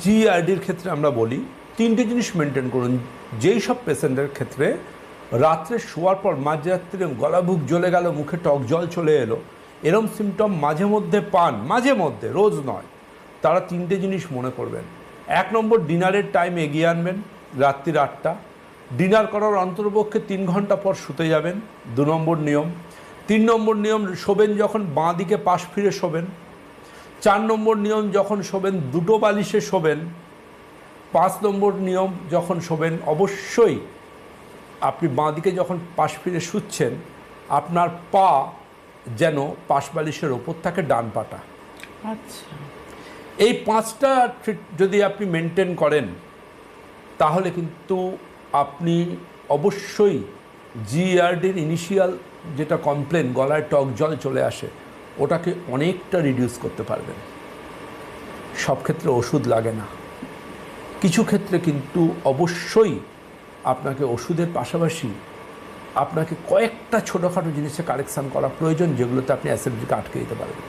জিআরডির ক্ষেত্রে আমরা বলি তিনটে জিনিস মেনটেন করুন। যেই সব পেশেন্টের ক্ষেত্রে রাত্রে শোয়ার পর মাঝরাত্রে গলা বুক জ্বলে গেল, মুখে টক জল চলে এলো, এরম সিমটম মাঝে মধ্যে পান, মাঝে মধ্যে, রোজ নয়, তারা তিনটে জিনিস মনে করবেন। 1 নম্বর, ডিনারের টাইম এগিয়ে আনবেন, রাত্রির 8টা। ডিনার করার অন্ততপক্ষে 3 ঘন্টা পর শুতে যাবেন, 2 নম্বর নিয়ম। 3 নম্বর নিয়ম, শোবেন যখন বাঁ দিকে পাশ ফিরে শোবেন। 4 নম্বর নিয়ম, যখন শোবেন দুটো বালিশে শোবেন। 5 নম্বর নিয়ম, যখন শোবেন অবশ্যই আপনি বাঁ দিকে যখন পাশ ফিরে শুচ্ছেন আপনার পা যেন পাশ বালিশের ওপর থাকে, ডান পাটা। আচ্ছা, এই 5টা যদি আপনি মেনটেন করেন তাহলে কিন্তু আপনি অবশ্যই জিআরডির ইনিশিয়াল যেটা কমপ্লেন, গলায় টক জল চলে আসে, ওটাকে অনেকটা রিডিউস করতে পারবেন। সব ক্ষেত্রে ওষুধ লাগে না, কিছু ক্ষেত্রে কিন্তু অবশ্যই আপনাকে ওষুধের পাশাপাশি আপনাকে কয়েকটা ছোটোখাটো জিনিসে কারেকশান করা প্রয়োজন, যেগুলোতে আপনি অ্যাসিডিটিকে আটকে দিতে পারবেন।